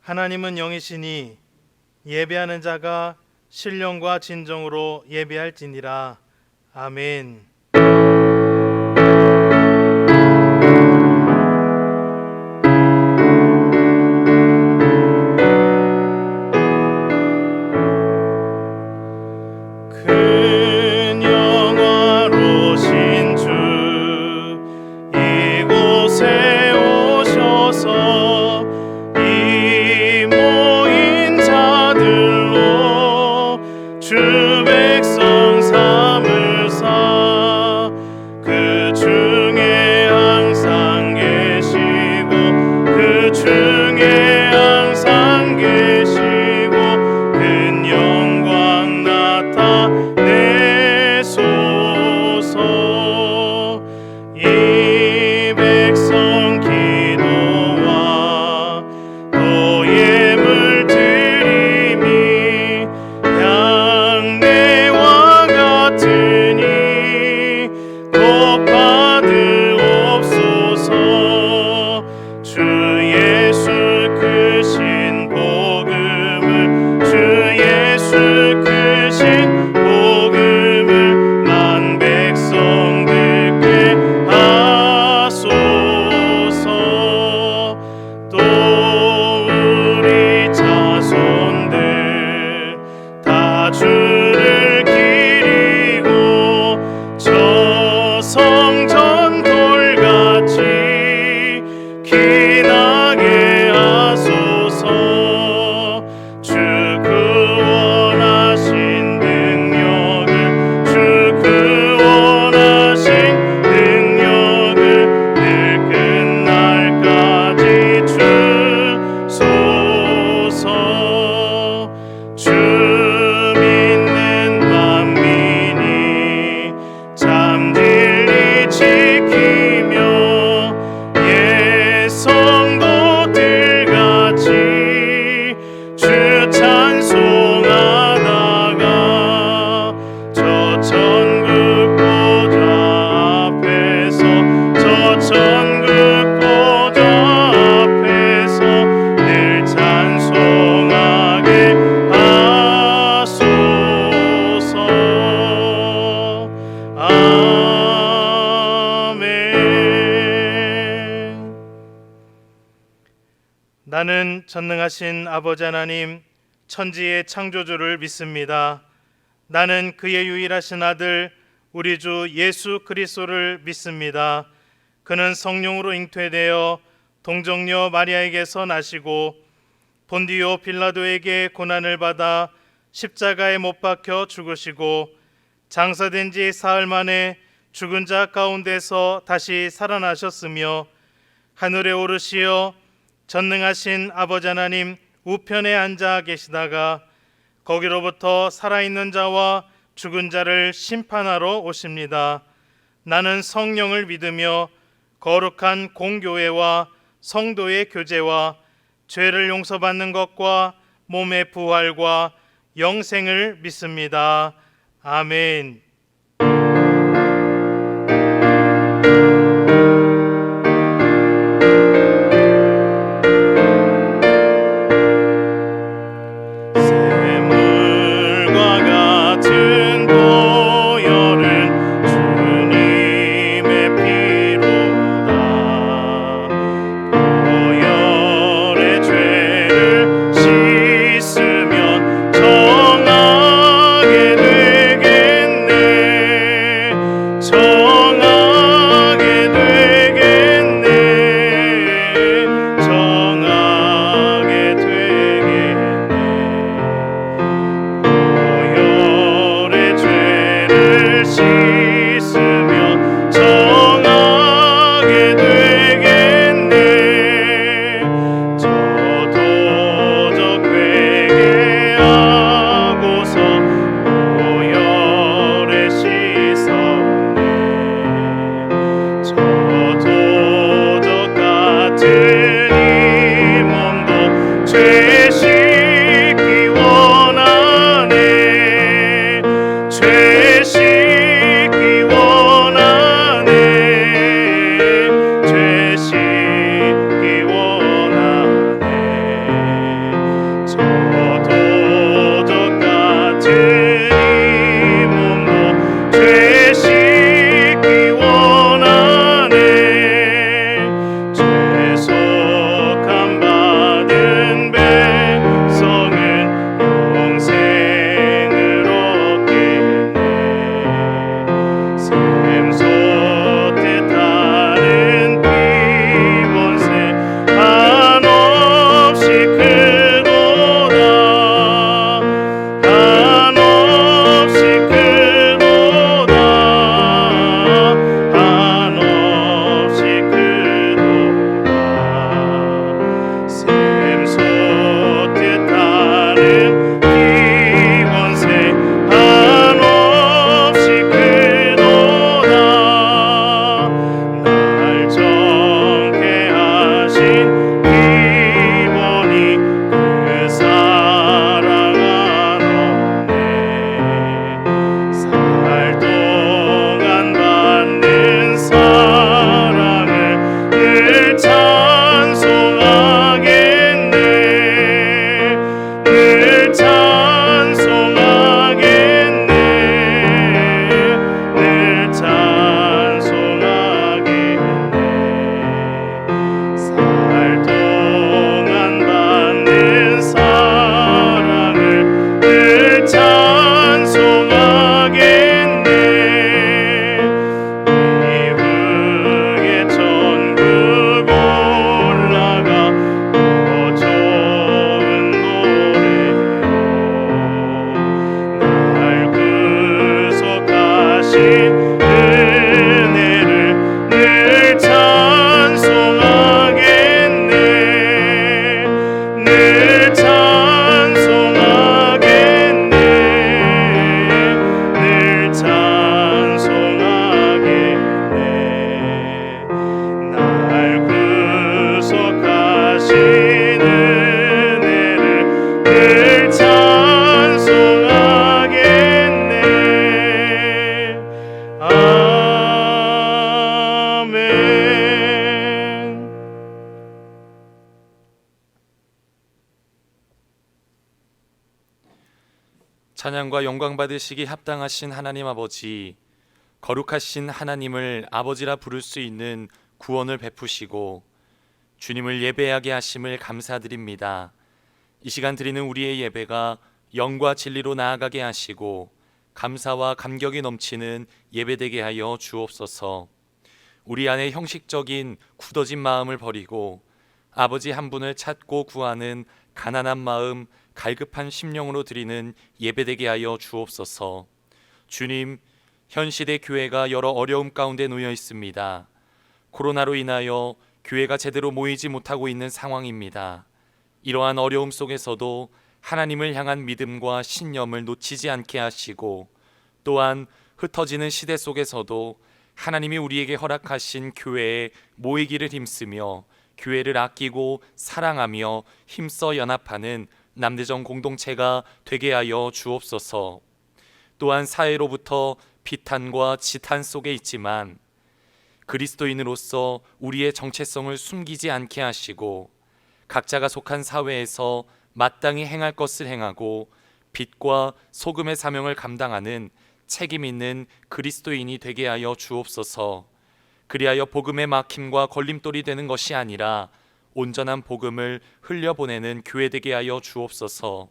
하나님은 영이시니 예배하는 자가 신령과 진정으로 예배할지니라. 아멘. 큰 영화로신 주 이곳에 오셔서 이 모인 자들로 주 백성 삼으사 그 중에 항상 계시고 그 중에 항상 계시고 큰 영광 나타내소서. 이 백성 기도와 또 예물 드림이 향내와 같으니 곧 받으옵소서. 주 예수 크신 복음을 주 예수 크신 복음을 만 백성 듣게 하소서. 또 우리 자손들 다 주를 기리고 저 성전 돌같이 기나게 하소서. 주 구원하신 능력을 주 구원하신 능력을 늘 끝날까지 주소서. 주 믿는 만민이 잠들이 지키며 옛 성도들같이 주 찬송하다가 저 천국 보좌 앞에서 저 천국 보좌 앞에서 늘 찬송하게 하소서. 아멘. 나는 전능하신 아버지 하나님 천지의 창조주를 믿습니다. 나는 그의 유일하신 아들 우리 주 예수 그리스도를 믿습니다. 그는 성령으로 잉태되어 동정녀 마리아에게서 나시고 본디오 빌라도에게 고난을 받아 십자가에 못 박혀 죽으시고 장사된 지 사흘 만에 죽은 자 가운데서 다시 살아나셨으며 하늘에 오르시어 전능하신 아버지 하나님 우편에 앉아 계시다가 거기로부터 살아있는 자와 죽은 자를 심판하러 오십니다. 나는 성령을 믿으며 거룩한 공교회와 성도의 교제와 죄를 용서받는 것과 몸의 부활과 영생을 믿습니다. 아멘. 샘물과 같은 보혈은 주님의 피로다. 보혈의 죄를 씻으면 정하게 되겠네. 찬양과 영광 받으시기 합당하신 하나님 아버지, 거룩하신 하나님을 아버지라 부를 수 있는 구원을 베푸시고 주님을 예배하게 하심을 감사드립니다. 이 시간 드리는 우리의 예배가 영과 진리로 나아가게 하시고 감사와 감격이 넘치는 예배되게 하여 주옵소서. 우리 안에 형식적인 굳어진 마음을 버리고 아버지 한 분을 찾고 구하는 가난한 마음, 갈급한 심령으로 드리는 예배되게 하여 주옵소서. 주님, 현 시대 교회가 여러 어려움 가운데 놓여 있습니다. 코로나로 인하여 교회가 제대로 모이지 못하고 있는 상황입니다. 이러한 어려움 속에서도 하나님을 향한 믿음과 신념을 놓치지 않게 하시고, 또한 흩어지는 시대 속에서도 하나님이 우리에게 허락하신 교회에 모이기를 힘쓰며 교회를 아끼고 사랑하며 힘써 연합하는 남대전 공동체가 되게 하여 주옵소서. 또한 사회로부터 비탄과 지탄 속에 있지만 그리스도인으로서 우리의 정체성을 숨기지 않게 하시고 각자가 속한 사회에서 마땅히 행할 것을 행하고 빛과 소금의 사명을 감당하는 책임 있는 그리스도인이 되게 하여 주옵소서. 그리하여 복음의 막힘과 걸림돌이 되는 것이 아니라 온전한 복음을 흘려보내는 교회 되게 하여 주옵소서.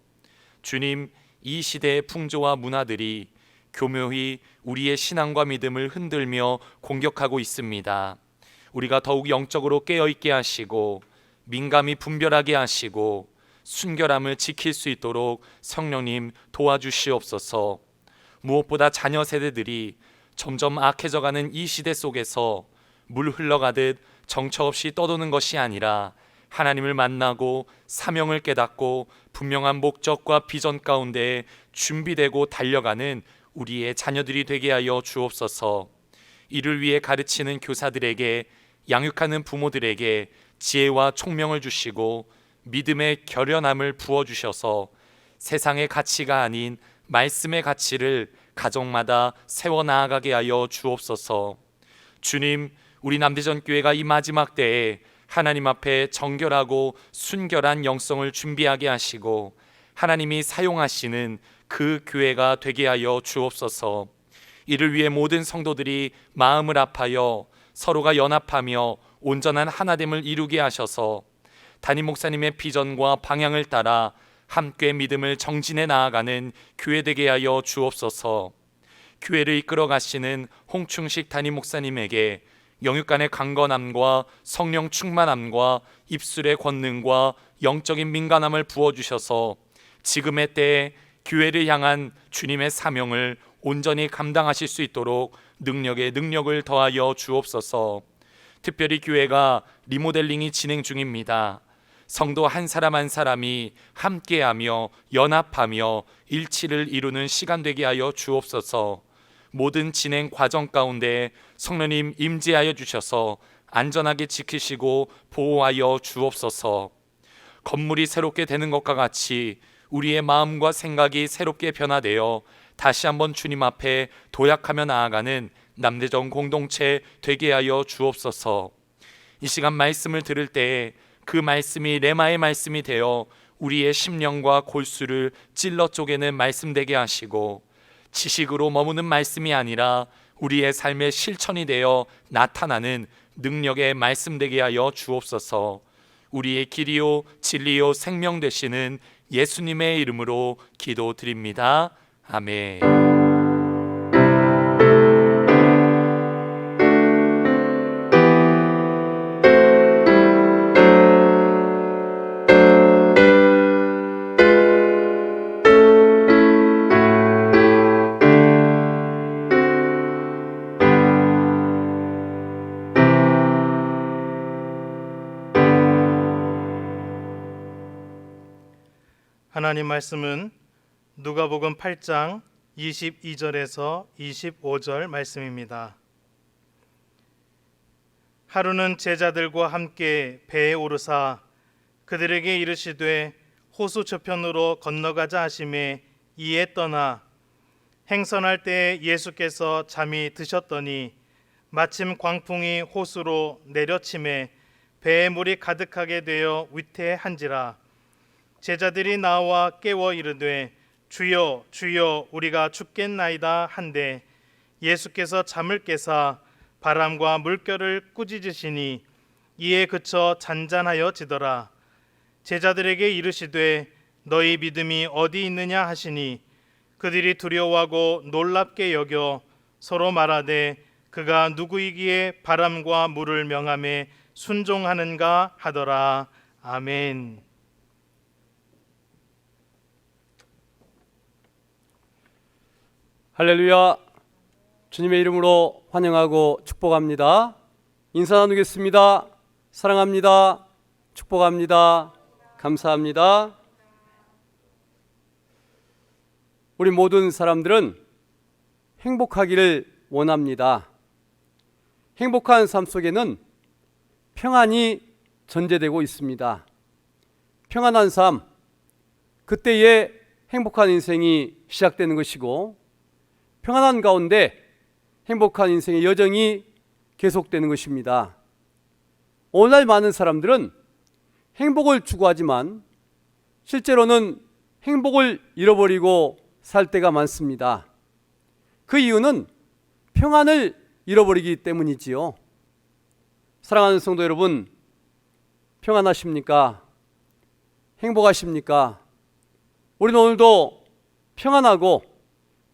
주님, 이 시대의 풍조와 문화들이 교묘히 우리의 신앙과 믿음을 흔들며 공격하고 있습니다. 우리가 더욱 영적으로 깨어있게 하시고 민감히 분별하게 하시고 순결함을 지킬 수 있도록 성령님 도와주시옵소서. 무엇보다 자녀 세대들이 점점 악해져가는 이 시대 속에서 물 흘러가듯 정처 없이 떠도는 것이 아니라 하나님을 만나고 사명을 깨닫고 분명한 목적과 비전 가운데 준비되고 달려가는 우리의 자녀들이 되게 하여 주옵소서. 이를 위해 가르치는 교사들에게, 양육하는 부모들에게 지혜와 총명을 주시고 믿음의 결연함을 부어주셔서 세상의 가치가 아닌 말씀의 가치를 가정마다 세워나가게 하여 주옵소서. 주님, 우리 남대전 교회가 이 마지막 때에 하나님 앞에 정결하고 순결한 영성을 준비하게 하시고 하나님이 사용하시는 그 교회가 되게 하여 주옵소서. 이를 위해 모든 성도들이 마음을 합하여 서로가 연합하며 온전한 하나됨을 이루게 하셔서 담임 목사님의 비전과 방향을 따라 함께 믿음을 정진해 나아가는 교회 되게 하여 주옵소서. 교회를 이끌어 가시는 홍충식 담임 목사님에게 영육간의 강건함과 성령 충만함과 입술의 권능과 영적인 민감함을 부어주셔서 지금의 때에 교회를 향한 주님의 사명을 온전히 감당하실 수 있도록 능력에 능력을 더하여 주옵소서. 특별히 교회가 리모델링이 진행 중입니다. 성도 한 사람 한 사람이 함께하며 연합하며 일치를 이루는 시간 되게 하여 주옵소서. 모든 진행 과정 가운데 성령님 임재하여 주셔서 안전하게 지키시고 보호하여 주옵소서. 건물이 새롭게 되는 것과 같이 우리의 마음과 생각이 새롭게 변화되어 다시 한번 주님 앞에 도약하며 나아가는 남대전 공동체 되게 하여 주옵소서. 이 시간 말씀을 들을 때에 그 말씀이 레마의 말씀이 되어 우리의 심령과 골수를 찔러 쪼개는 말씀 되게 하시고 지식으로 머무는 말씀이 아니라 우리의 삶의 실천이 되어 나타나는 능력의 말씀 되게 하여 주옵소서. 우리의 길이요 진리요 생명 되시는 예수님의 이름으로 기도드립니다. 아멘. 하나님 말씀은 누가복음 8장 22절에서 25절 말씀입니다. 하루는 제자들과 함께 배에 오르사 그들에게 이르시되 호수 저편으로 건너가자 하심에 이에 떠나 행선할 때에 예수께서 잠이 드셨더니 마침 광풍이 호수로 내려침에 배에 물이 가득하게 되어 위태한지라. 제자들이 나와 깨워 이르되 주여 주여 우리가 죽겠나이다 한데 예수께서 잠을 깨사 바람과 물결을 꾸짖으시니 이에 그쳐 잔잔하여지더라. 제자들에게 이르시되 너희 믿음이 어디 있느냐 하시니 그들이 두려워하고 놀랍게 여겨 서로 말하되 그가 누구이기에 바람과 물을 명함에 순종하는가 하더라. 아멘. 할렐루야. 주님의 이름으로 환영하고 축복합니다. 인사 나누겠습니다. 사랑합니다. 축복합니다. 감사합니다. 우리 모든 사람들은 행복하기를 원합니다. 행복한 삶 속에는 평안이 전제되고 있습니다. 평안한 삶, 그때에 행복한 인생이 시작되는 것이고, 평안한 가운데 행복한 인생의 여정이 계속되는 것입니다. 오늘날 많은 사람들은 행복을 추구하지만 실제로는 행복을 잃어버리고 살 때가 많습니다. 그 이유는 평안을 잃어버리기 때문이지요. 사랑하는 성도 여러분, 평안하십니까? 행복하십니까? 우리는 오늘도 평안하고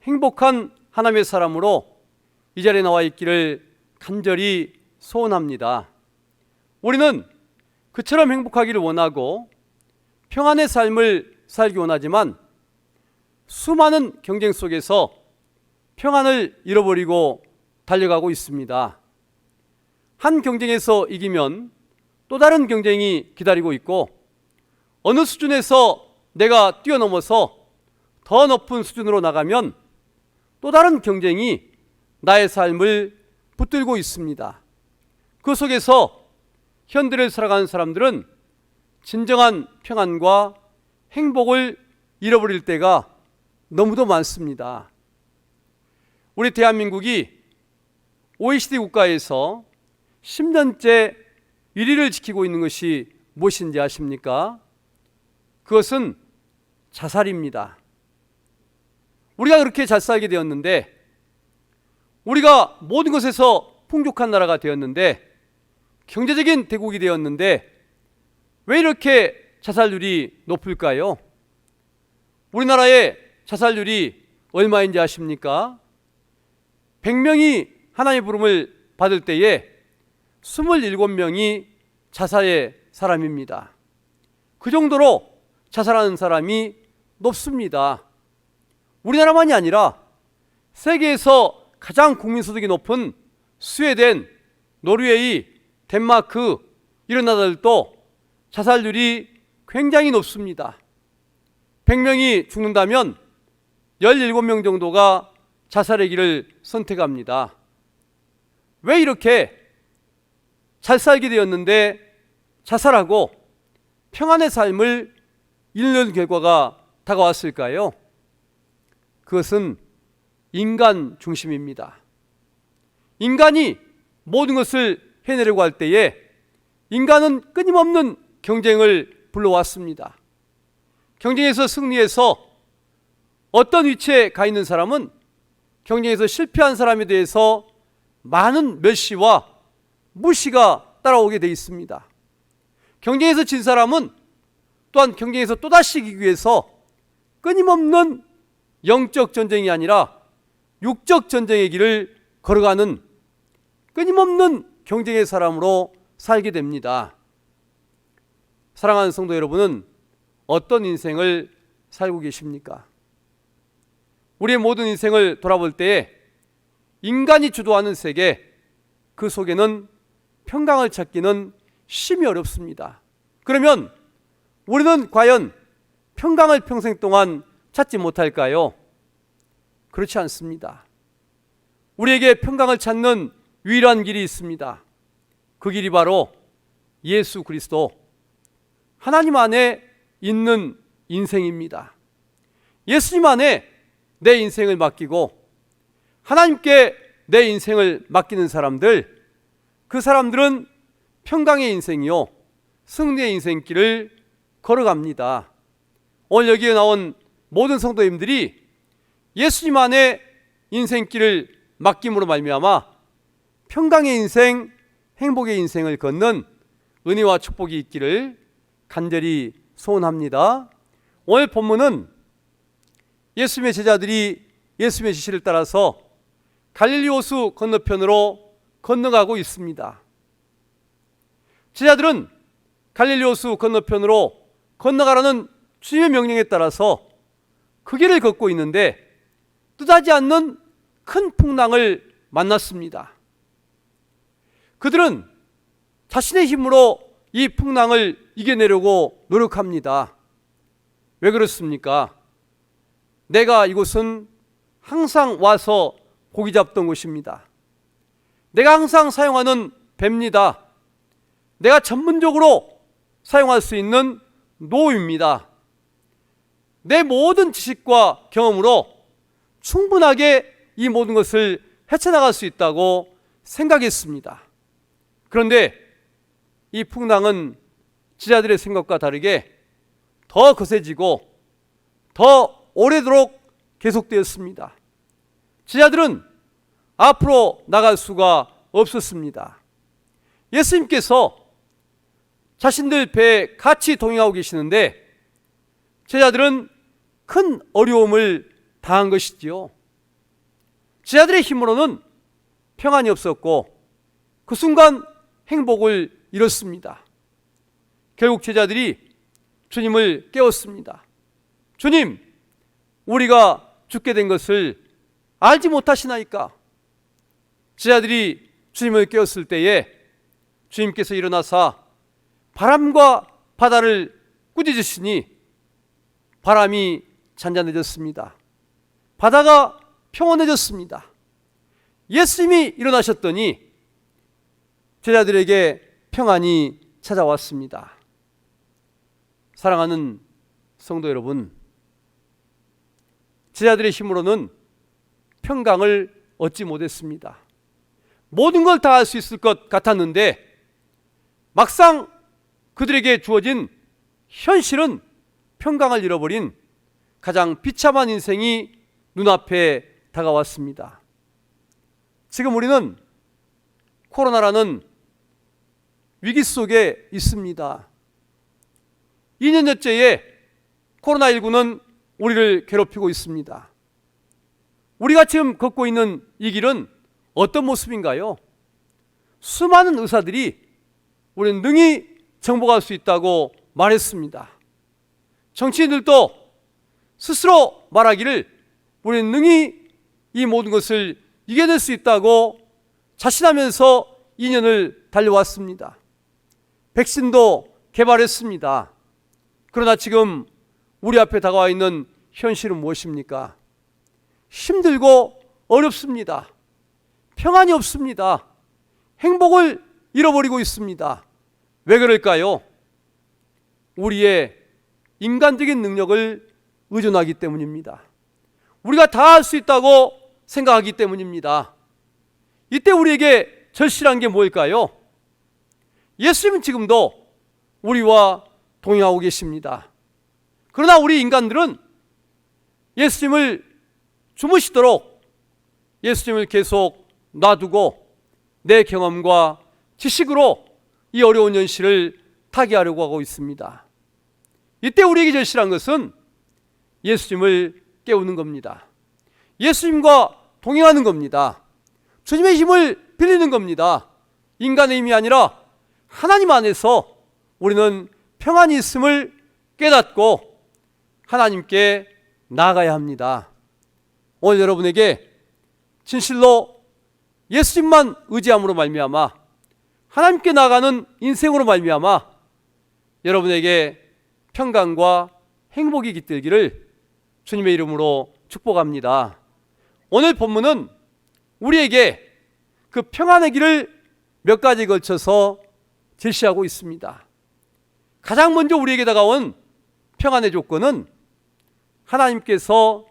행복한 하나님의 사람으로 이 자리에 나와 있기를 간절히 소원합니다. 우리는 그처럼 행복하기를 원하고 평안의 삶을 살기 원하지만 수많은 경쟁 속에서 평안을 잃어버리고 달려가고 있습니다. 한 경쟁에서 이기면 또 다른 경쟁이 기다리고 있고, 어느 수준에서 내가 뛰어넘어서 더 높은 수준으로 나가면 또 다른 경쟁이 나의 삶을 붙들고 있습니다. 그 속에서 현대를 살아가는 사람들은 진정한 평안과 행복을 잃어버릴 때가 너무도 많습니다. 우리 대한민국이 OECD 국가에서 10년째 1위를 지키고 있는 것이 무엇인지 아십니까? 그것은 자살입니다. 우리가 그렇게 잘 살게 되었는데, 우리가 모든 것에서 풍족한 나라가 되었는데, 경제적인 대국이 되었는데 왜 이렇게 자살률이 높을까요? 우리나라의 자살률이 얼마인지 아십니까? 100명이 하나님의 부름을 받을 때에 27명이 자살의 사람입니다. 그 정도로 자살하는 사람이 높습니다. 우리나라만이 아니라 세계에서 가장 국민소득이 높은 스웨덴, 노르웨이, 덴마크 이런 나라들도 자살률이 굉장히 높습니다. 100명이 죽는다면 17명 정도가 자살의 길을 선택합니다. 왜 이렇게 잘 살게 되었는데 자살하고 평안의 삶을 잃는 결과가 다가왔을까요? 그것은 인간 중심입니다. 인간이 모든 것을 해내려고 할 때에 인간은 끊임없는 경쟁을 불러왔습니다. 경쟁에서 승리해서 어떤 위치에 가 있는 사람은 경쟁에서 실패한 사람에 대해서 많은 멸시와 무시가 따라오게 돼 있습니다. 경쟁에서 진 사람은 또한 경쟁에서 또다시 이기기 위해서 끊임없는 영적 전쟁이 아니라 육적 전쟁의 길을 걸어가는 끊임없는 경쟁의 사람으로 살게 됩니다. 사랑하는 성도 여러분은 어떤 인생을 살고 계십니까? 우리의 모든 인생을 돌아볼 때에 인간이 주도하는 세계, 그 속에는 평강을 찾기는 심히 어렵습니다. 그러면 우리는 과연 평강을 평생 동안 찾지 못할까요? 그렇지 않습니다. 우리에게 평강을 찾는 유일한 길이 있습니다. 그 길이 바로 예수 그리스도, 하나님 안에 있는 인생입니다. 예수님 안에 내 인생을 맡기고 하나님께 내 인생을 맡기는 사람들, 그 사람들은 평강의 인생이요 승리의 인생길을 걸어갑니다. 오늘 여기에 나온 모든 성도님들이 예수님 안에 인생길을 맡김으로 말미암아 평강의 인생, 행복의 인생을 걷는 은혜와 축복이 있기를 간절히 소원합니다. 오늘 본문은 예수님의 제자들이 예수님의 지시를 따라서 갈릴리 호수 건너편으로 건너가고 있습니다. 제자들은 갈릴리 호수 건너편으로 건너가라는 주님의 명령에 따라서 그 길을 걷고 있는데 뜻하지 않는 큰 풍랑을 만났습니다. 그들은 자신의 힘으로 이 풍랑을 이겨내려고 노력합니다. 왜 그렇습니까? 내가 이곳은 항상 와서 고기 잡던 곳입니다. 내가 항상 사용하는 배입니다. 내가 전문적으로 사용할 수 있는 노입니다. 내 모든 지식과 경험으로 충분하게 이 모든 것을 헤쳐나갈 수 있다고 생각했습니다. 그런데 이 풍랑은 제자들의 생각과 다르게 더 거세지고 더 오래도록 계속되었습니다. 제자들은 앞으로 나갈 수가 없었습니다. 예수님께서 자신들 배에 같이 동행하고 계시는데 제자들은 큰 어려움을 당한 것이지요. 제자들의 힘으로는 평안이 없었고 그 순간 행복을 잃었습니다. 결국 제자들이 주님을 깨웠습니다. 주님, 우리가 죽게 된 것을 알지 못하시나이까? 제자들이 주님을 깨웠을 때에 주님께서 일어나사 바람과 바다를 꾸짖으시니 바람이 잔잔해졌습니다. 바다가 평온해졌습니다. 예수님이 일어나셨더니 제자들에게 평안이 찾아왔습니다. 사랑하는 성도 여러분, 제자들의 힘으로는 평강을 얻지 못했습니다. 모든 걸 다 할 수 있을 것 같았는데 막상 그들에게 주어진 현실은 평강을 잃어버린 가장 비참한 인생이 눈앞에 다가왔습니다. 지금 우리는 코로나라는 위기 속에 있습니다. 2년째에 코로나19는 우리를 괴롭히고 있습니다. 우리가 지금 걷고 있는 이 길은 어떤 모습인가요? 수많은 의사들이 우리는 능히 정복할 수 있다고 말했습니다. 정치인들도 스스로 말하기를 우리는 능히 이 모든 것을 이겨낼 수 있다고 자신하면서 2년을 달려왔습니다. 백신도 개발했습니다. 그러나 지금 우리 앞에 다가와 있는 현실은 무엇입니까? 힘들고 어렵습니다. 평안이 없습니다. 행복을 잃어버리고 있습니다. 왜 그럴까요? 우리의 인간적인 능력을 의존하기 때문입니다. 우리가 다 할 수 있다고 생각하기 때문입니다. 이때 우리에게 절실한 게 뭘까요? 예수님은 지금도 우리와 동행하고 계십니다. 그러나 우리 인간들은 예수님을 주무시도록 예수님을 계속 놔두고 내 경험과 지식으로 이 어려운 현실을 타개하려고 하고 있습니다. 이때 우리에게 절실한 것은 예수님을 깨우는 겁니다. 예수님과 동행하는 겁니다. 주님의 힘을 빌리는 겁니다. 인간의 힘이 아니라 하나님 안에서 우리는 평안이 있음을 깨닫고 하나님께 나아가야 합니다. 오늘 여러분에게 진실로 예수님만 의지함으로 말미암아 하나님께 나아가는 인생으로 말미암아 여러분에게 평강과 행복이 깃들기를 주님의 이름으로 축복합니다. 오늘 본문은 우리에게 그 평안의 길을 몇 가지 걸쳐서 제시하고 있습니다. 가장 먼저 우리에게 다가온 평안의 조건은 하나님께서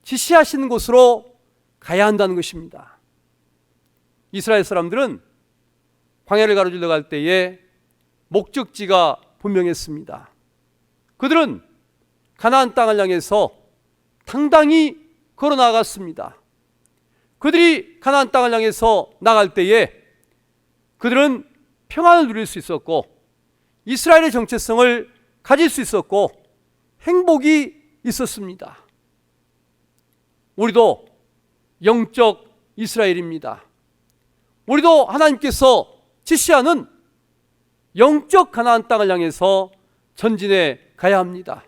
지시하시는 곳으로 가야 한다는 것입니다. 이스라엘 사람들은 광야를 가로질러 갈 때에 목적지가 분명했습니다. 그들은 가나안 땅을 향해서 당당히 걸어 나갔습니다. 그들이 가나안 땅을 향해서 나갈 때에 그들은 평안을 누릴 수 있었고 이스라엘의 정체성을 가질 수 있었고 행복이 있었습니다. 우리도 영적 이스라엘입니다. 우리도 하나님께서 지시하는 영적 가나안 땅을 향해서 전진해 가야 합니다.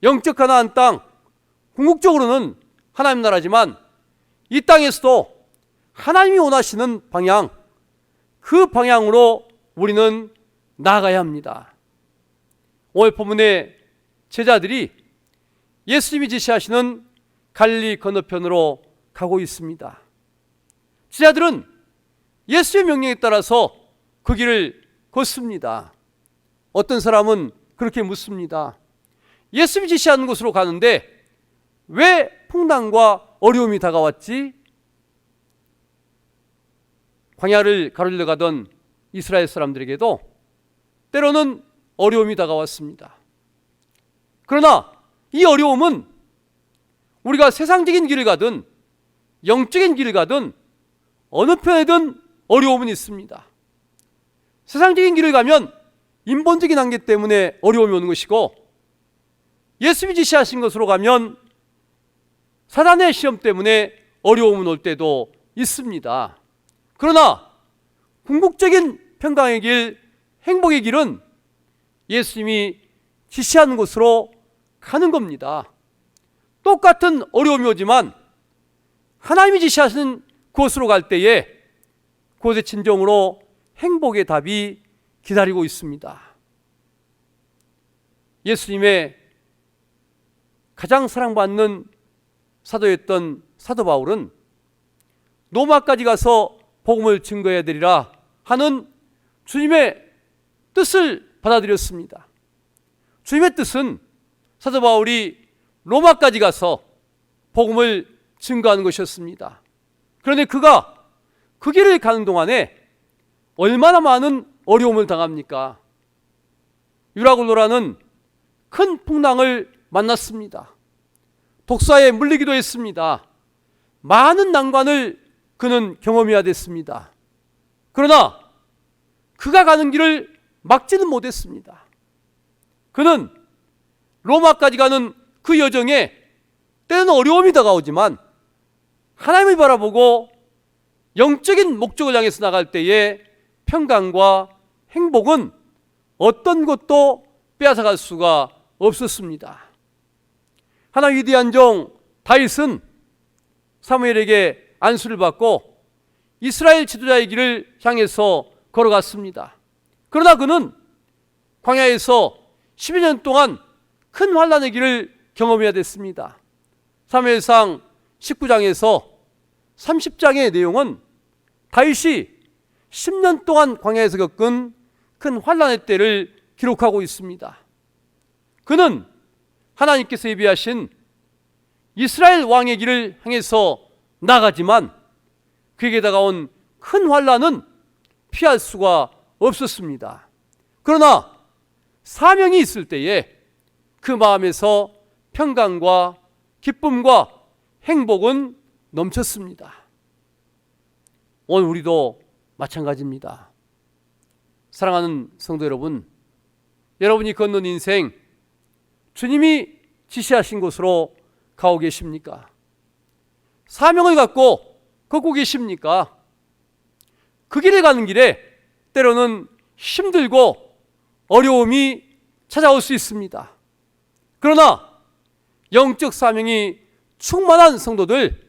영적 가나안 땅, 궁극적으로는 하나님 나라지만 이 땅에서도 하나님이 원하시는 방향, 그 방향으로 우리는 나아가야 합니다. 오늘 본문의 제자들이 예수님이 지시하시는 갈릴리 건너편으로 가고 있습니다. 제자들은 예수의 명령에 따라서 그 길을 걷습니다. 어떤 사람은 그렇게 묻습니다. 예수님이 지시하는 곳으로 가는데 왜 풍랑과 어려움이 다가왔지? 광야를 가로질러 가던 이스라엘 사람들에게도 때로는 어려움이 다가왔습니다. 그러나 이 어려움은 우리가 세상적인 길을 가든 영적인 길을 가든 어느 편에든 어려움은 있습니다. 세상적인 길을 가면 인본적인 한계 때문에 어려움이 오는 것이고 예수님이 지시하신 것으로 가면 사단의 시험 때문에 어려움은 올 때도 있습니다. 그러나 궁극적인 평강의 길, 행복의 길은 예수님이 지시하는 곳으로 가는 겁니다. 똑같은 어려움이 오지만 하나님이 지시하시는 곳으로 갈 때에 그곳에 진정으로 행복의 답이 기다리고 있습니다. 예수님의 가장 사랑받는 사도였던 사도 바울은 로마까지 가서 복음을 증거해야 되리라 하는 주님의 뜻을 받아들였습니다. 주님의 뜻은 사도 바울이 로마까지 가서 복음을 증거하는 것이었습니다. 그런데 그가 그 길을 가는 동안에 얼마나 많은 어려움을 당합니까? 유라굴로라는 큰 풍랑을 만났습니다. 독사에 물리기도 했습니다. 많은 난관을 그는 경험해야 됐습니다. 그러나 그가 가는 길을 막지는 못했습니다. 그는 로마까지 가는 그 여정에 때로는 어려움이 다가오지만 하나님을 바라보고 영적인 목적을 향해서 나갈 때에 평강과 행복은 어떤 것도 빼앗아갈 수가 없었습니다. 하나 위대한 종 다윗은 사무엘에게 안수를 받고 이스라엘 지도자의 길을 향해서 걸어갔습니다. 그러나 그는 광야에서 10여 년 동안 큰 환난의 길을 경험해야 됐습니다. 사무엘상 19장에서 30장의 내용은 다윗이 10년 동안 광야에서 겪은 큰 환난의 때를 기록하고 있습니다. 그는 하나님께서 예비하신 이스라엘 왕의 길을 향해서 나가지만 그에게 다가온 큰 환난은 피할 수가 없었습니다. 그러나 사명이 있을 때에 그 마음에서 평강과 기쁨과 행복은 넘쳤습니다. 오늘 우리도 마찬가지입니다. 사랑하는 성도 여러분, 여러분이 걷는 인생 주님이 지시하신 곳으로 가고 계십니까? 사명을 갖고 걷고 계십니까? 그 길을 가는 길에 때로는 힘들고 어려움이 찾아올 수 있습니다. 그러나 영적 사명이 충만한 성도들,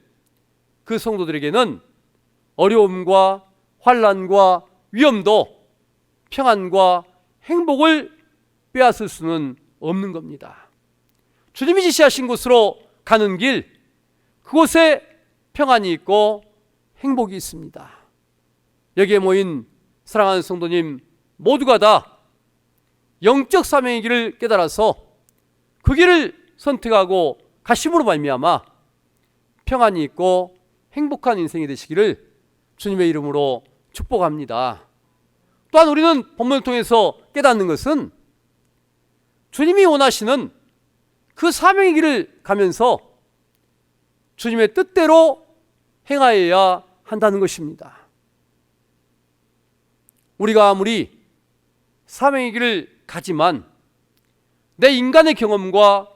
그 성도들에게는 어려움과 환난과 위험도 평안과 행복을 빼앗을 수는 없는 겁니다. 주님이 지시하신 곳으로 가는 길, 그곳에 평안이 있고 행복이 있습니다. 여기에 모인 사랑하는 성도님 모두가 다 영적 사명의 길을 깨달아서 그 길을 선택하고 가심으로 말미암아 평안이 있고 행복한 인생이 되시기를 주님의 이름으로 축복합니다. 또한 우리는 본문을 통해서 깨닫는 것은 주님이 원하시는 그 사명의 길을 가면서 주님의 뜻대로 행하여야 한다는 것입니다. 우리가 아무리 사명의 길을 가지만 내 인간의 경험과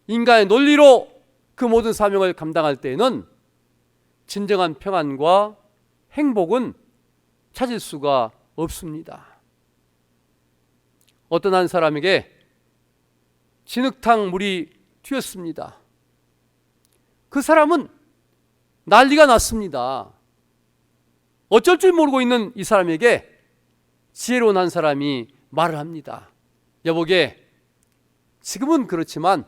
인간의 논리로 그 모든 사명을 감당할 때에는 진정한 평안과 행복은 찾을 수가 없습니다. 어떤 한 사람에게 진흙탕 물이 튀었습니다. 그 사람은 난리가 났습니다. 어쩔 줄 모르고 있는 이 사람에게 지혜로운 한 사람이 말을 합니다. 여보게, 지금은 그렇지만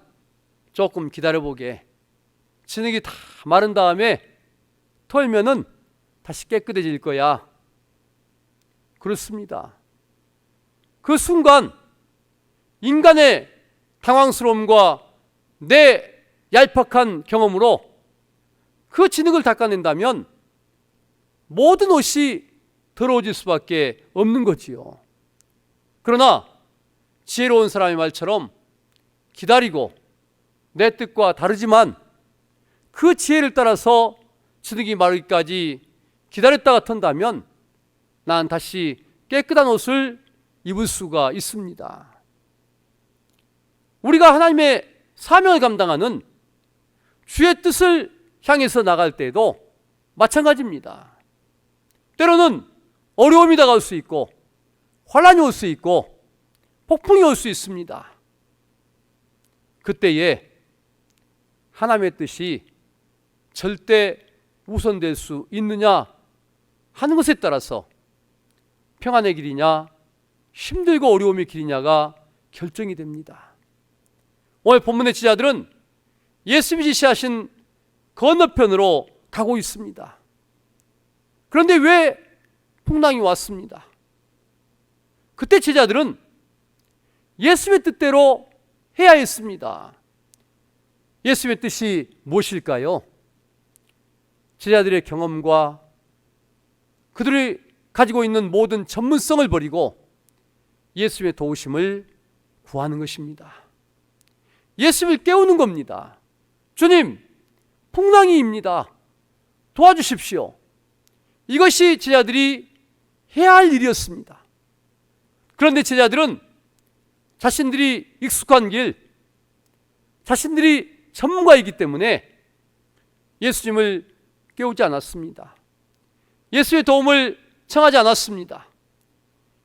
조금 기다려보게. 진흙이 다 마른 다음에 털면은 다시 깨끗해질 거야. 그렇습니다. 그 순간 인간의 당황스러움과 내 얄팍한 경험으로 그 진흙을 닦아낸다면 모든 옷이 더러워질 수밖에 없는 거지요. 그러나 지혜로운 사람의 말처럼 기다리고 내 뜻과 다르지만 그 지혜를 따라서 진흙이 마르기까지 기다렸다가 턴다면 난 다시 깨끗한 옷을 입을 수가 있습니다. 우리가 하나님의 사명을 감당하는 주의 뜻을 향해서 나갈 때에도 마찬가지입니다. 때로는 어려움이 다가올 수 있고 환난이 올 수 있고 폭풍이 올 수 있습니다. 그때에 하나님의 뜻이 절대 우선될 수 있느냐 하는 것에 따라서 평안의 길이냐 힘들고 어려움의 길이냐가 결정이 됩니다. 오늘 본문의 지자들은 예수님이 지시하신 건너편으로 가고 있습니다. 그런데 왜 풍랑이 왔습니다. 그때 제자들은 예수님의 뜻대로 해야 했습니다. 예수님의 뜻이 무엇일까요? 제자들의 경험과 그들이 가지고 있는 모든 전문성을 버리고 예수님의 도우심을 구하는 것입니다. 예수님을 깨우는 겁니다. 주님, 풍랑이입니다. 도와주십시오. 이것이 제자들이 해야 할 일이었습니다. 그런데 제자들은 자신들이 익숙한 길, 자신들이 전문가이기 때문에 예수님을 깨우지 않았습니다. 예수의 도움을 청하지 않았습니다.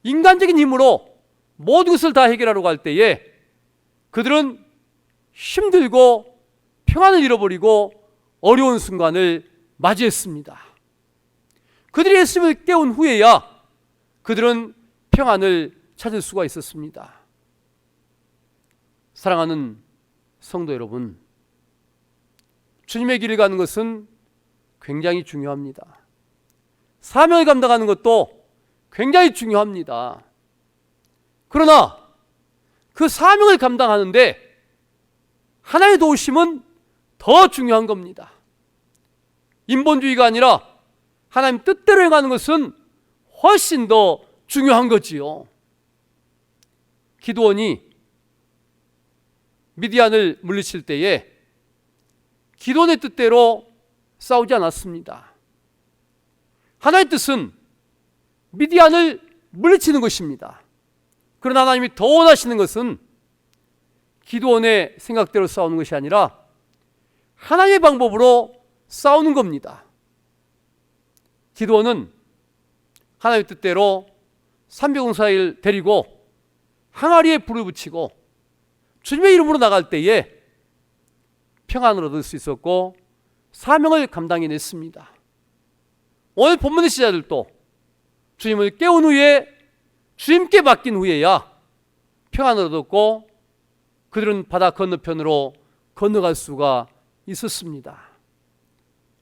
인간적인 힘으로 모든 것을 다 해결하려고 할 때에 그들은 힘들고 평안을 잃어버리고 어려운 순간을 맞이했습니다. 그들이 예수님을 깨운 후에야 그들은 평안을 찾을 수가 있었습니다. 사랑하는 성도 여러분, 주님의 길을 가는 것은 굉장히 중요합니다. 사명을 감당하는 것도 굉장히 중요합니다. 그러나 그 사명을 감당하는데 하나의 도우심은 더 중요한 겁니다. 인본주의가 아니라 하나님 뜻대로 행하는 것은 훨씬 더 중요한 거지요. 기드온이 미디안을 물리칠 때에 기드온의 뜻대로 싸우지 않았습니다. 하나님의 뜻은 미디안을 물리치는 것입니다. 그러나 하나님이 더 원하시는 것은 기드온의 생각대로 싸우는 것이 아니라 하나님의 방법으로 싸우는 겁니다. 기드온은 하나님의 뜻대로 304일 데리고 항아리에 불을 붙이고 주님의 이름으로 나갈 때에 평안을 얻을 수 있었고 사명을 감당해냈습니다. 오늘 본문의 시자들도 주님을 깨운 후에 주님께 맡긴 후에야 평안을 얻었고 그들은 바다 건너편으로 건너갈 수가 있었습니다.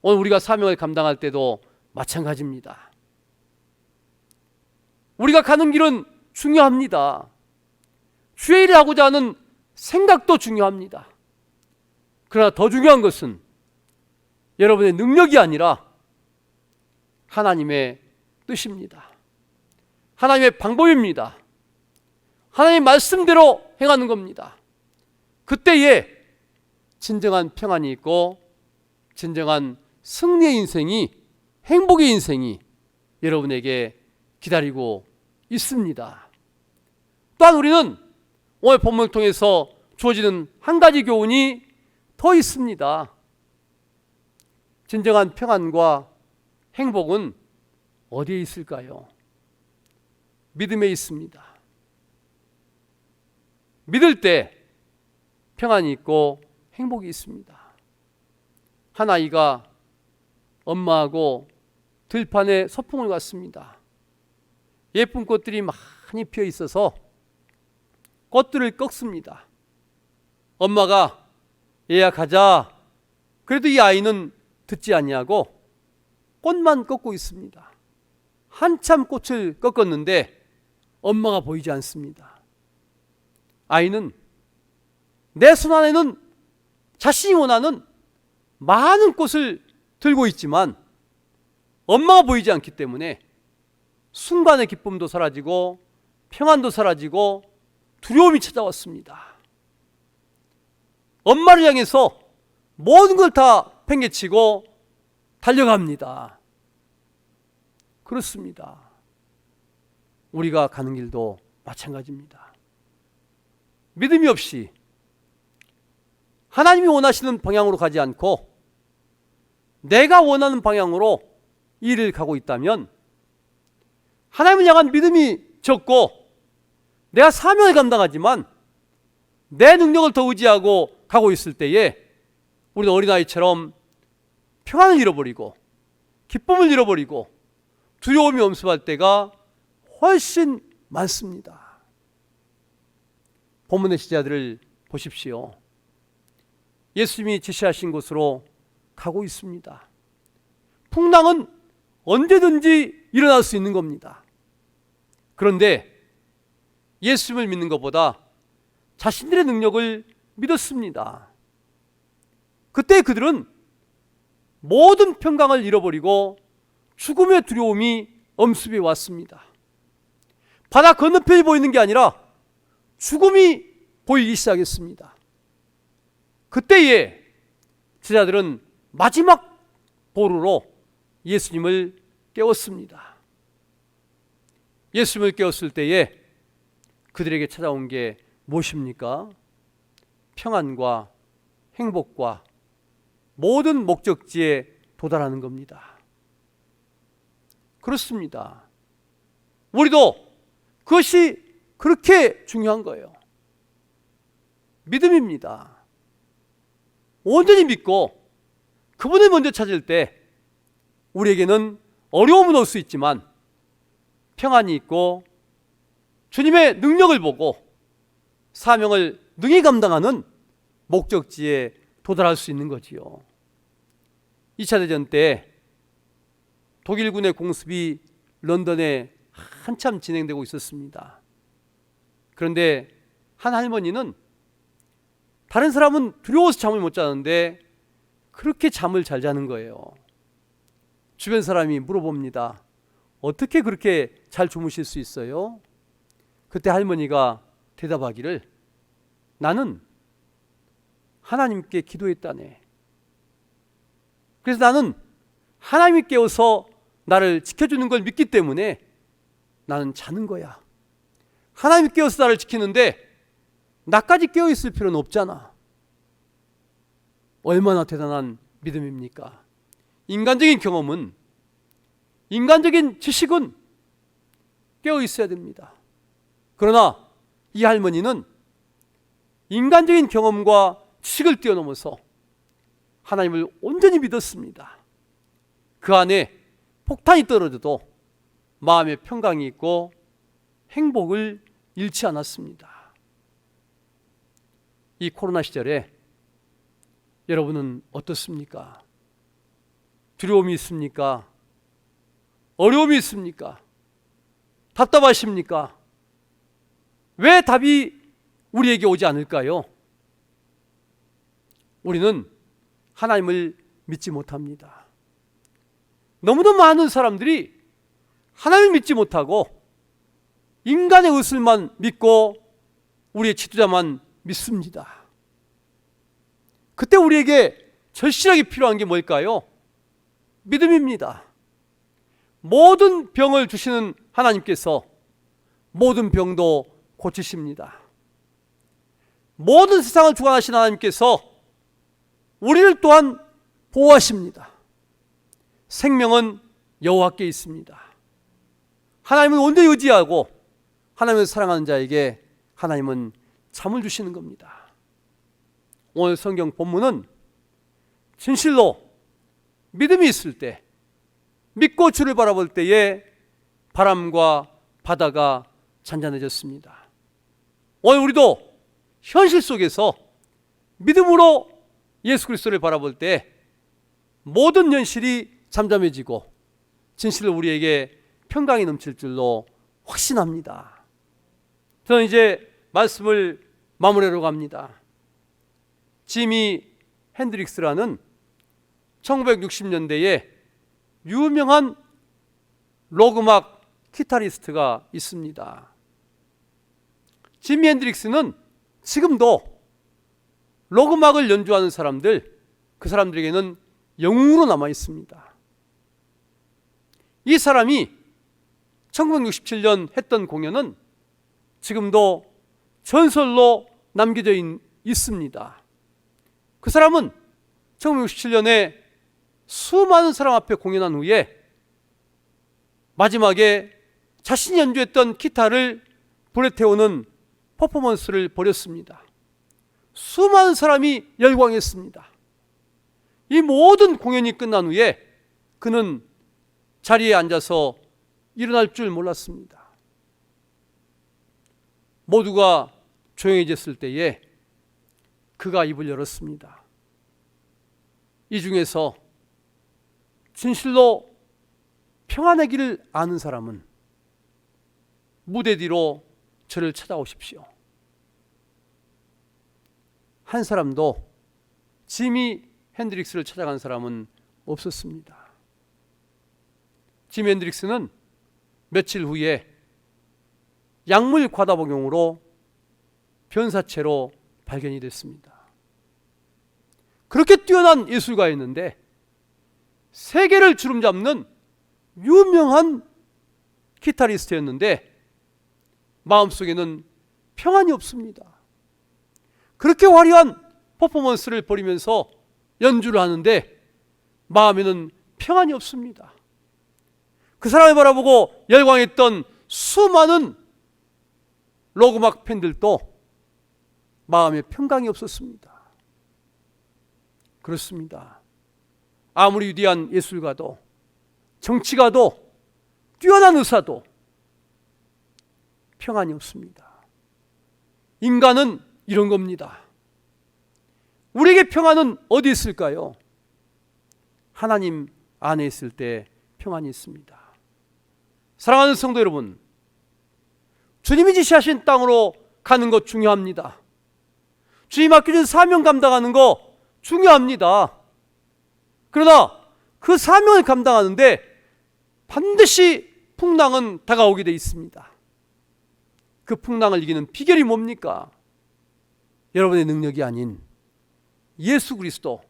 오늘 우리가 사명을 감당할 때도 마찬가지입니다. 우리가 가는 길은 중요합니다. 주의 일을 하고자 하는 생각도 중요합니다. 그러나 더 중요한 것은 여러분의 능력이 아니라 하나님의 뜻입니다. 하나님의 방법입니다. 하나님의 말씀대로 행하는 겁니다. 그때에 진정한 평안이 있고 진정한 승리의 인생이, 행복의 인생이 여러분에게 기다리고 있습니다. 또한 우리는 오늘 본문을 통해서 주어지는 한 가지 교훈이 더 있습니다. 진정한 평안과 행복은 어디에 있을까요? 믿음에 있습니다. 믿을 때 평안이 있고 행복이 있습니다. 한 아이가 엄마하고 들판에 소풍을 갔습니다. 예쁜 꽃들이 많이 피어 있어서 꽃들을 꺾습니다. 엄마가 얘야 가자. 그래도 이 아이는 듣지 않냐고 꽃만 꺾고 있습니다. 한참 꽃을 꺾었는데 엄마가 보이지 않습니다. 아이는 내 손 안에는 자신이 원하는 많은 꽃을 들고 있지만 엄마가 보이지 않기 때문에 순간의 기쁨도 사라지고 평안도 사라지고 두려움이 찾아왔습니다. 엄마를 향해서 모든 걸 다 팽개치고 달려갑니다. 그렇습니다. 우리가 가는 길도 마찬가지입니다. 믿음이 없이 하나님이 원하시는 방향으로 가지 않고 내가 원하는 방향으로 일을 가고 있다면 하나님을 향한 믿음이 적고 내가 사명을 감당하지만 내 능력을 더 의지하고 가고 있을 때에 우리는 어린아이처럼 평안을 잃어버리고 기쁨을 잃어버리고 두려움이 엄습할 때가 훨씬 많습니다. 본문의 제자들을 보십시오. 예수님이 지시하신 곳으로 가고 있습니다. 풍랑은 언제든지 일어날 수 있는 겁니다. 그런데 예수님을 믿는 것보다 자신들의 능력을 믿었습니다. 그때 그들은 모든 평강을 잃어버리고 죽음의 두려움이 엄습해 왔습니다. 바다 건너편이 보이는 게 아니라 죽음이 보이기 시작했습니다. 그때에 제자들은 마지막 보루로 예수님을 깨웠습니다. 예수님을 깨웠을 때에 그들에게 찾아온 게 무엇입니까? 평안과 행복과 모든 목적지에 도달하는 겁니다. 그렇습니다. 우리도 그것이 그렇게 중요한 거예요. 믿음입니다. 온전히 믿고 그분을 먼저 찾을 때 우리에게는 어려움은 올 수 있지만 평안이 있고 주님의 능력을 보고 사명을 능히 감당하는 목적지에 도달할 수 있는 거지요. 2차 대전 때 독일군의 공습이 런던에 한참 진행되고 있었습니다. 그런데 한 할머니는 다른 사람은 두려워서 잠을 못 자는데 그렇게 잠을 잘 자는 거예요. 주변 사람이 물어봅니다. 어떻게 그렇게 잘 주무실 수 있어요? 그때 할머니가 대답하기를 나는 하나님께 기도했다네. 그래서 나는 하나님이 깨워서 나를 지켜주는 걸 믿기 때문에 나는 자는 거야. 하나님이 깨워서 나를 지키는데 나까지 깨어있을 필요는 없잖아. 얼마나 대단한 믿음입니까? 인간적인 경험은, 인간적인 지식은 깨어있어야 됩니다. 그러나 이 할머니는 인간적인 경험과 지식을 뛰어넘어서 하나님을 온전히 믿었습니다. 그 안에 폭탄이 떨어져도 마음의 평강이 있고 행복을 잃지 않았습니다. 이 코로나 시절에 여러분은 어떻습니까? 두려움이 있습니까? 어려움이 있습니까? 답답하십니까? 왜 답이 우리에게 오지 않을까요? 우리는 하나님을 믿지 못합니다. 너무나 많은 사람들이 하나님을 믿지 못하고 인간의 의술만 믿고 우리의 지도자만 믿습니다. 그때 우리에게 절실하게 필요한 게 뭘까요? 믿음입니다. 모든 병을 주시는 하나님께서 모든 병도 고치십니다. 모든 세상을 주관하시는 하나님께서 우리를 또한 보호하십니다. 생명은 여호와께 있습니다. 하나님은 온전히 의지하고 하나님을 사랑하는 자에게 하나님은 잠을 주시는 겁니다. 오늘 성경 본문은 진실로 믿음이 있을 때, 믿고 주를 바라볼 때에 바람과 바다가 잔잔해졌습니다. 오늘 우리도 현실 속에서 믿음으로 예수 그리스도를 바라볼 때 모든 현실이 잠잠해지고 진실로 우리에게 평강이 넘칠 줄로 확신합니다. 저는 이제 말씀을 마무리하려고 합니다. 지미 핸드릭스라는 1960년대에 유명한 록음악 기타리스트가 있습니다. 지미 핸드릭스는 지금도 록음악을 연주하는 사람들, 그 사람들에게는 영웅으로 남아 있습니다. 이 사람이 1967년 했던 공연은 지금도 전설로 남겨져 있습니다. 그 사람은 1967년에 수많은 사람 앞에 공연한 후에 마지막에 자신이 연주했던 기타를 불에 태우는 퍼포먼스를 벌였습니다. 수많은 사람이 열광했습니다. 이 모든 공연이 끝난 후에 그는 자리에 앉아서 일어날 줄 몰랐습니다. 모두가 조용해졌을 때에 그가 입을 열었습니다. 이 중에서 진실로 평안의 길을 아는 사람은 무대 뒤로 저를 찾아오십시오. 한 사람도 지미 핸드릭스를 찾아간 사람은 없었습니다. 지미 핸드릭스는 며칠 후에 약물 과다 복용으로 변사체로 발견이 됐습니다. 그렇게 뛰어난 예술가였는데 세계를 주름잡는 유명한 기타리스트였는데 마음속에는 평안이 없습니다. 그렇게 화려한 퍼포먼스를 벌이면서 연주를 하는데 마음에는 평안이 없습니다. 그 사람을 바라보고 열광했던 수많은 록음악 팬들도 마음에 평강이 없었습니다. 그렇습니다. 아무리 위대한 예술가도 정치가도 뛰어난 의사도 평안이 없습니다. 인간은 이런 겁니다. 우리에게 평안은 어디 있을까요? 하나님 안에 있을 때 평안이 있습니다. 사랑하는 성도 여러분, 주님이 지시하신 땅으로 가는 것 중요합니다. 주님 맡겨준 사명 감당하는 거 중요합니다. 그러나 그 사명을 감당하는데 반드시 풍랑은 다가오게 돼 있습니다. 그 풍랑을 이기는 비결이 뭡니까? 여러분의 능력이 아닌 예수 그리스도,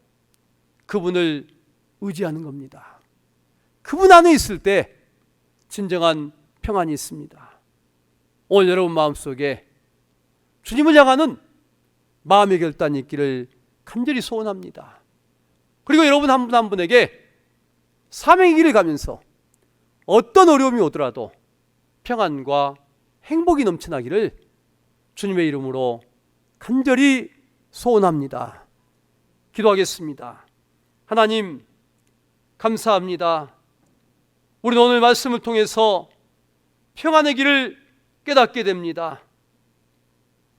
그분을 의지하는 겁니다. 그분 안에 있을 때 진정한 평안이 있습니다. 오늘 여러분 마음속에 주님을 향하는 마음의 결단이 있기를 간절히 소원합니다. 그리고 여러분 한 분 한 분에게 사명의 길을 가면서 어떤 어려움이 오더라도 평안과 행복이 넘쳐나기를 주님의 이름으로 간절히 소원합니다. 기도하겠습니다. 하나님, 감사합니다. 우리는 오늘 말씀을 통해서 평안의 길을 깨닫게 됩니다.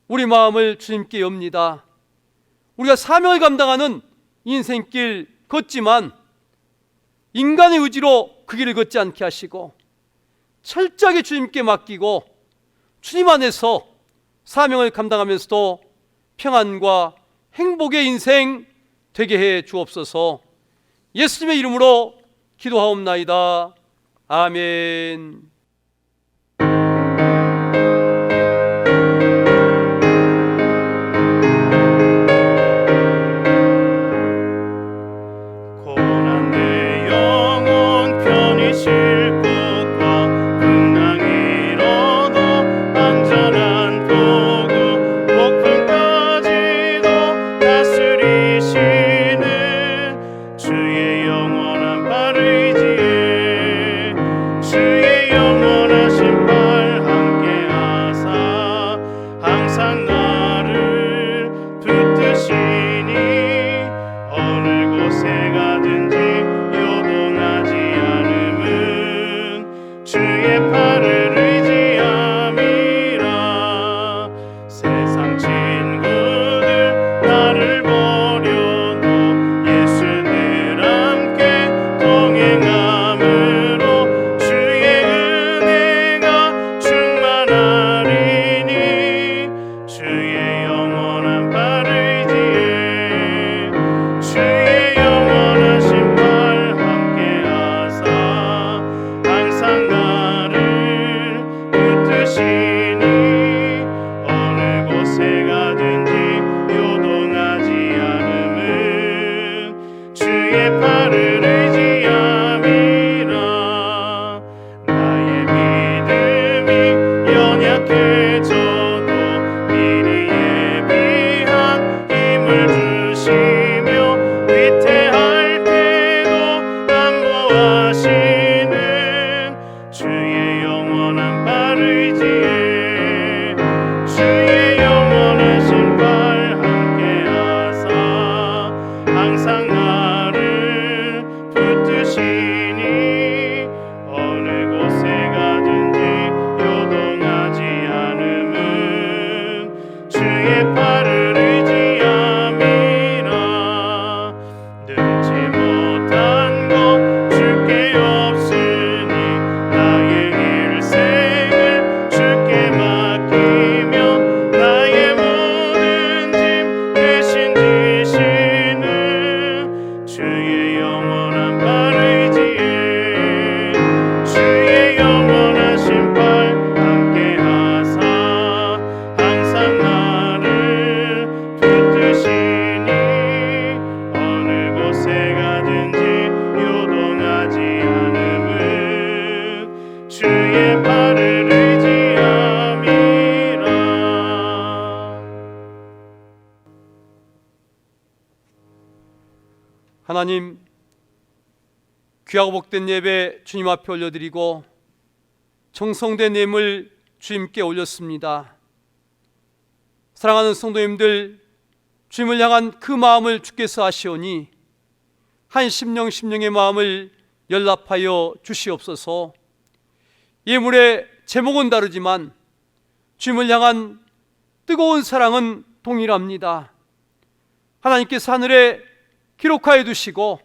우리 마음을 주님께 엽니다. 우리가 사명을 감당하는 인생길 걷지만 인간의 의지로 그 길을 걷지 않게 하시고 철저하게 주님께 맡기고 주님 안에서 사명을 감당하면서도 평안과 행복의 인생 되게 해 주옵소서. 예수님의 이름으로 기도하옵나이다. 아멘. 하나님, 귀하고 복된 예배 주님 앞에 올려드리고 정성된 예물 주님께 올렸습니다. 사랑하는 성도님들, 주님을 향한 그 마음을 주께서 아시오니 한 심령 심령의 마음을 연락하여 주시옵소서. 예물의 제목은 다르지만 주님을 향한 뜨거운 사랑은 동일합니다. 하나님께서 하늘에 기록하여 두시고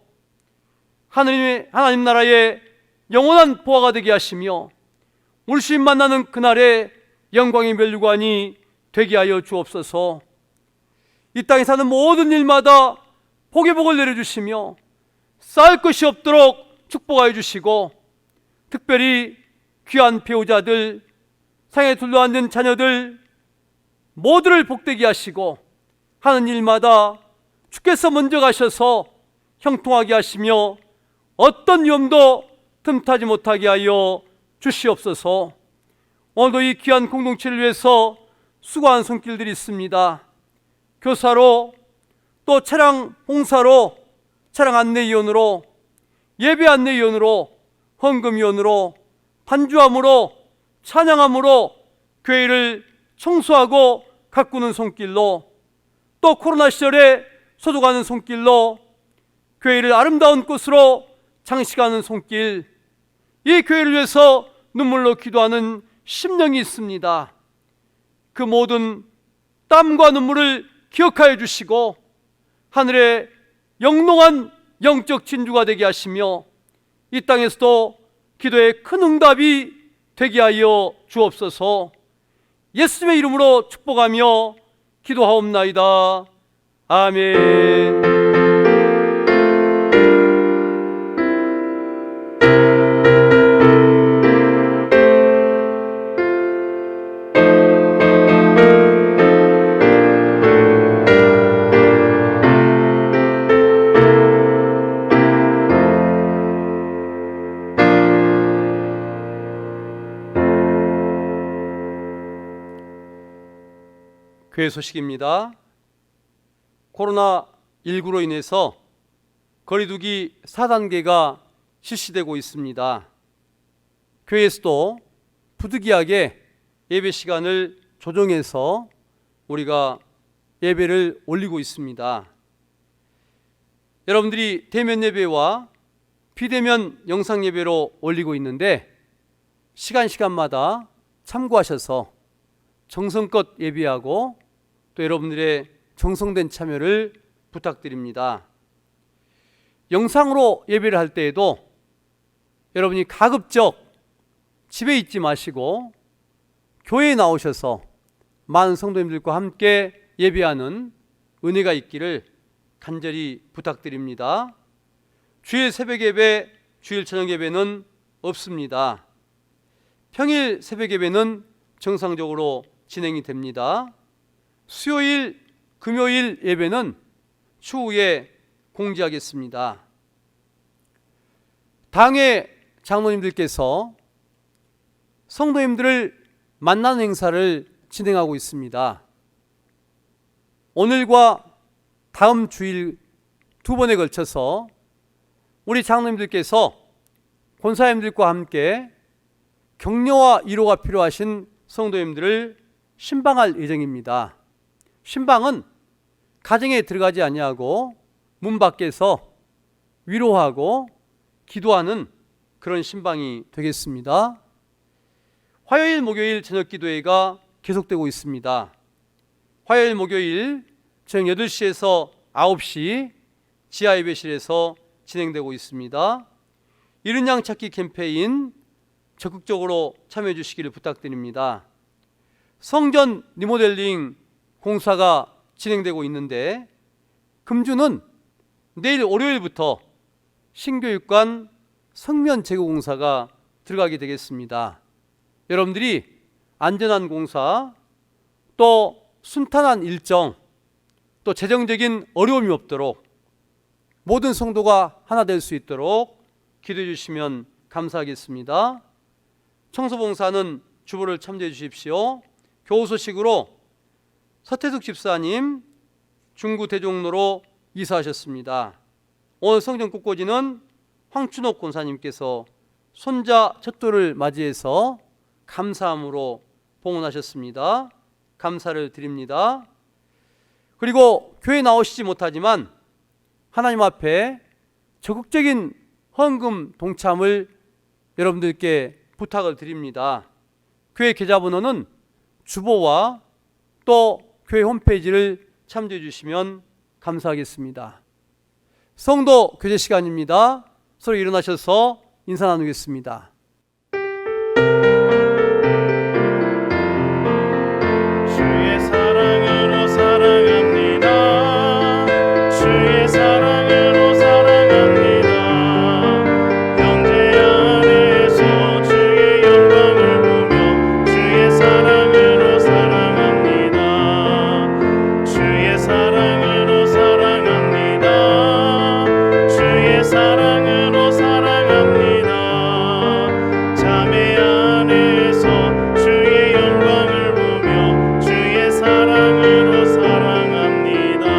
하나님 나라의 영원한 보화가 되게 하시며 우리 주님 만나는 그날의 영광의 면류관이 되게 하여 주옵소서. 이 땅에 사는 모든 일마다 복의 복을 내려주시며 쌓을 것이 없도록 축복하여 주시고, 특별히 귀한 배우자들, 상에 둘러앉은 자녀들 모두를 복되게 하시고 하는 일마다 주께서 먼저 가셔서 형통하게 하시며 어떤 위험도 틈타지 못하게 하여 주시옵소서. 오늘도 이 귀한 공동체를 위해서 수고한 손길들이 있습니다. 교사로, 또 차량 봉사로, 차량 안내위원으로, 예배 안내위원으로, 헌금위원으로, 반주함으로, 찬양함으로 교회를 청소하고 가꾸는 손길로, 또 코로나 시절에 소독하는 손길로 교회를 아름다운 꽃으로 장식하는 손길, 이 교회를 위해서 눈물로 기도하는 심령이 있습니다. 그 모든 땀과 눈물을 기억하여 주시고 하늘의 영롱한 영적 진주가 되게 하시며 이 땅에서도 기도의 큰 응답이 되게 하여 주옵소서. 예수님의 이름으로 축복하며 기도하옵나이다. 아멘. 교회 소식입니다. 코로나19로 인해서 거리두기 4단계가 실시되고 있습니다. 교회에서도 부득이하게 예배 시간을 조정해서 우리가 예배를 올리고 있습니다. 여러분들이 대면 예배와 비대면 영상 예배로 올리고 있는데 시간마다 참고하셔서 정성껏 예배하고 또 여러분들의 정성된 참여를 부탁드립니다. 영상으로 예배를 할 때에도 여러분이 가급적 집에 있지 마시고 교회에 나오셔서 많은 성도님들과 함께 예배하는 은혜가 있기를 간절히 부탁드립니다. 주일 새벽 예배, 주일 저녁 예배는 없습니다. 평일 새벽 예배는 정상적으로 진행이 됩니다. 수요일, 금요일 예배는 추후에 공지하겠습니다. 당회 장로님들께서 성도님들을 만나는 행사를 진행하고 있습니다. 오늘과 다음 주일 두 번에 걸쳐서 우리 장로님들께서 권사님들과 함께 격려와 위로가 필요하신 성도님들을 신방할 예정입니다. 신방은 가정에 들어가지 아니하고 문 밖에서 위로하고 기도하는 그런 신방이 되겠습니다. 화요일, 목요일 저녁 기도회가 계속되고 있습니다. 화요일, 목요일 저녁 8시에서 9시 지하 예배실에서 진행되고 있습니다. 이른 양 찾기 캠페인 적극적으로 참여해 주시기를 부탁드립니다. 성전 리모델링 공사가 진행되고 있는데 금주는 내일 월요일부터 신교육관 성면 제거 공사가 들어가게 되겠습니다. 여러분들이 안전한 공사, 또 순탄한 일정, 또 재정적인 어려움이 없도록 모든 성도가 하나 될 수 있도록 기도해 주시면 감사하겠습니다. 청소봉사는 주보를 참조해 주십시오. 교우 소식으로 서태숙 집사님 중구 대종로로 이사하셨습니다. 오늘 성전 꽃꽂이는 황춘옥 권사님께서 손자 첫돌을 맞이해서 감사함으로 봉헌하셨습니다. 감사를 드립니다. 그리고 교회 나오시지 못하지만 하나님 앞에 적극적인 헌금 동참을 여러분들께 부탁을 드립니다. 교회 계좌번호는 주보와 또 교회 홈페이지를 참조해 주시면 감사하겠습니다. 성도 교제 시간입니다. 서로 일어나셔서 인사 나누겠습니다. 주의 사랑으로 사랑합니다. 주의 사랑으로 사랑합니다. 형제 안에서 주의 영광을 보며 주의 사랑으로 사랑합니다. 주의 사랑으로 사랑합니다. 주의 사랑으로 사랑합니다. 자매 안에서 주의 영광을 보며 주의 사랑으로 사랑합니다.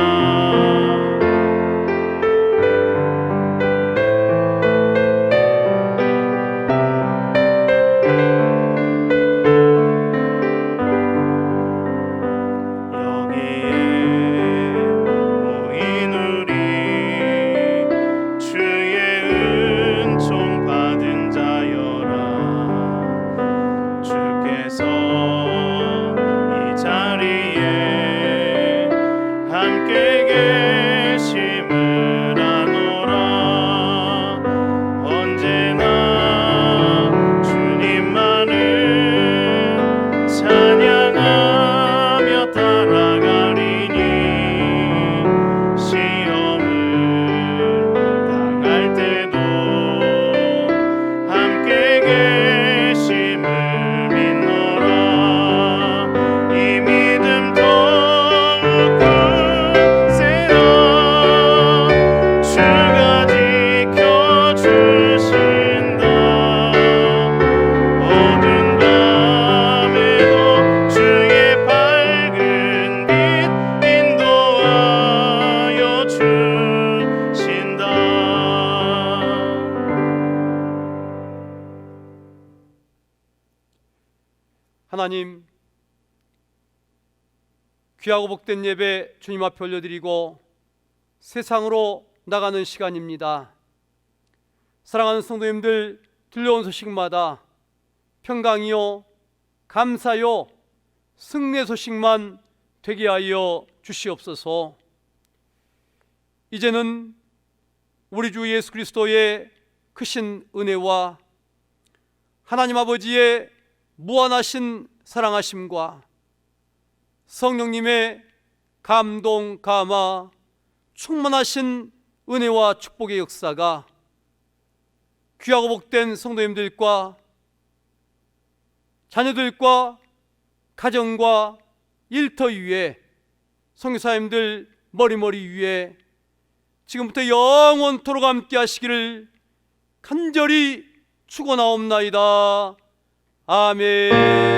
여기에 모인 우리 주의 은총 받은 자여라. 주께서 이 자리에 함께 계심을 아노라. 언제나 주님만을 찬양하며 따라가리니 시험을 당할 때도 함께 계심을 믿노라. 이 믿음 더욱 굳세어 주가 지켜주신다. 어두운 밤에도 주의 밝은 빛 인도하여 주신다. 하나님, 귀하고 복된 예배 주님 앞에 올려드리고 세상으로 나가는 시간입니다. 사랑하는 성도님들, 들려온 소식마다 평강이요, 감사요, 승리의 소식만 되게 하여 주시옵소서. 이제는 우리 주 예수 그리스도의 크신 은혜와 하나님 아버지의 무한하신 사랑하심과 성령님의 감동, 감화, 충만하신 은혜와 축복의 역사가 귀하고 복된 성도님들과 자녀들과 가정과 일터 위에, 선교사님들 머리머리 위에 지금부터 영원토록 함께 하시기를 간절히 축원하옵나이다. 아멘.